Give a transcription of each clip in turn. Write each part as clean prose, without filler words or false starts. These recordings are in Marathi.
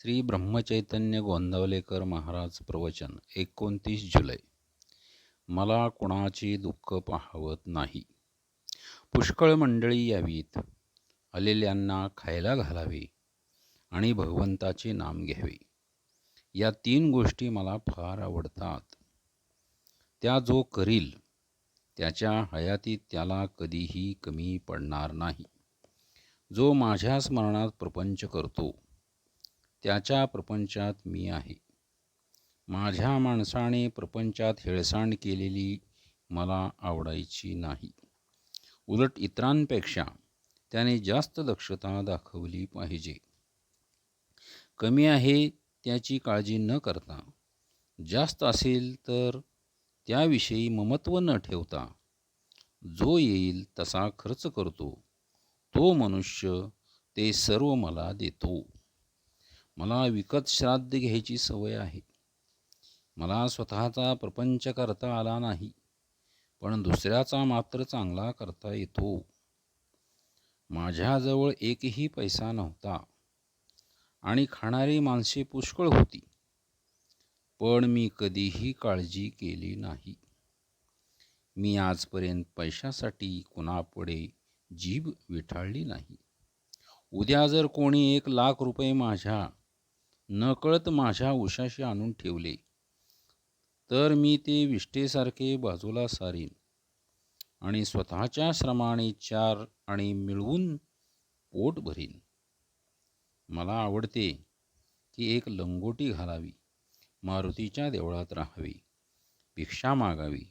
श्री ब्रह्मचैतन्य गोंदवलेकर महाराज प्रवचन 29 जुलै. मला कुणाचे दुःख पाहवत नाही. पुष्कळ मंडळी यावीत, आलेल्यांना खायला घालावे आणि भगवंताचे नाम घ्यावे. या 3 गोष्टी मला फार आवडतात. त्या जो करील त्याच्या हयातीत त्याला कधीही कमी पडणार नाही. जो माझ्या स्मरणात प्रपंच करतो त्याच्या प्रपंचात मी आहे. माझ्या माणसाने प्रपंचात हेळसांड केलेली मला आवडायची नाही. उलट इतरांपेक्षा त्याने जास्त दक्षता दाखवली पाहिजे. कमी आहे त्याची काळजी न करता, जास्त असेल तर त्याविषयी ममत्व न ठेवता जो येईल तसा खर्च करतो तो मनुष्य ते सर्व मला देतो. मला विकत श्राद्ध घ्यायची सवय आहे. मला स्वतःचा प्रपंच करता आला नाही, पण दुसऱ्याचा मात्र चांगला करता येतो. माझ्याजवळ एकही पैसा नव्हता आणि खाणारी माणसे पुष्कळ होती, पण मी कधीही काळजी केली नाही. मी आजपर्यंत पैशासाठी कुणापुढे जीभ विठाळली नाही. उद्या जर कोणी 1,00,000 रुपये माझ्या नकळत माझ्या उशाशी आणून ठेवले तर मी ते विष्ठेसारखे बाजूला सारीन आणि स्वतःच्या श्रमाने 4 आणि मिळवून पोट भरीन. मला आवडते की एक लंगोटी घालावी, मारुतीच्या देवळात राहावे, भिक्षा मागावी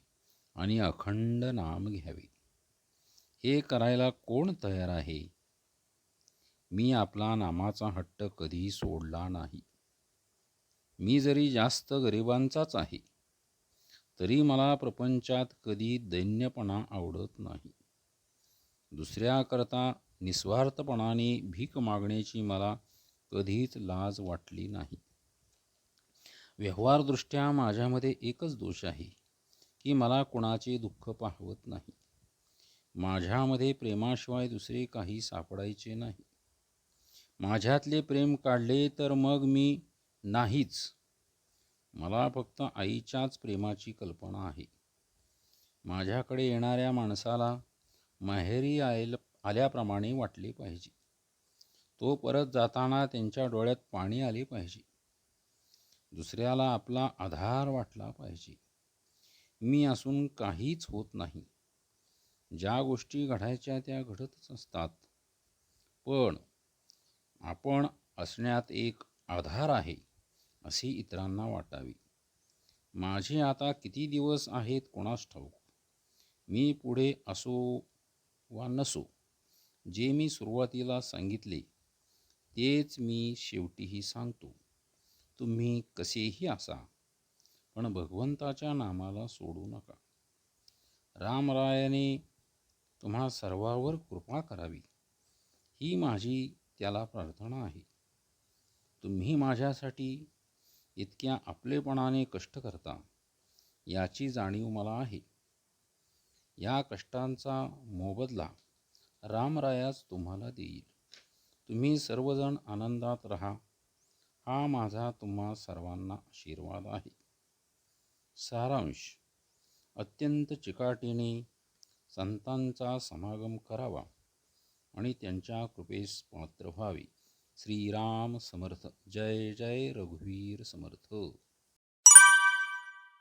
आणि अखंड नाम घ्यावे. हे करायला कोण तयार आहे? मी आपला नामाचा हट्ट कधी सोडला नाही. मी जरी जास्त गरिबांचाच आहे तरी मला प्रपंचात कधी दैन्यपणा आवडत नाही. दुसऱ्याकरता निस्वार्थपणाने भीक मागण्याची मला कधीच लाज वाटली नाही. व्यवहारदृष्ट्या माझ्यामध्ये एकच दोष आहे की मला कुणाचे दुःख पाहवत नाही. माझ्यामध्ये प्रेमाशिवाय दुसरे काही सापडायचे नाही. माझ्यातले प्रेम काढले तर मग मी नाहीच. मला फक्त आईच्याच प्रेमाची कल्पना आहे. माझ्याकडे येणाऱ्या माणसाला माहेरी आल्याप्रमाणे वाटले पाहिजे. तो परत जाताना त्यांच्या डोळ्यात पाणी आले पाहिजे. दुसऱ्याला आपला आधार वाटला पाहिजे. मी असून काहीच होत नाही. ज्या गोष्टी घडायच्या त्या घडतच असतात, पण आपण असण्यात एक आधार आहे असे इतरांना वाटावे. माझे आता किती दिवस आहेत कोणास ठाऊक. मी पुढे असो वा नसो, जे मी सुरुवातीला सांगितले तेच मी शेवटीही सांगतो. तुम्ही कसेही असा, पण भगवंताच्या नामाला सोडू नका. रामरायाने तुम्हा सर्वांवर कृपा करावी ही माझी त्याला प्रार्थना आहे. तुम्ही माझ्यासाठी इतक्या आपलेपणाने कष्ट करता याची जाणीव मला आहे. या कष्टांचा मोबदला रामरायाच तुम्हाला देईल. तुम्ही सर्वजण आनंदात राहा हा माझा तुम्हा सर्वांना आशीर्वाद आहे. सारांश: अत्यंत चिकाटीने संतांचा समागम करावा आणि त्यांच्या कृपेस पात्र व्हावे. श्रीराम समर्थ. जय जय रघुवीर समर्थ.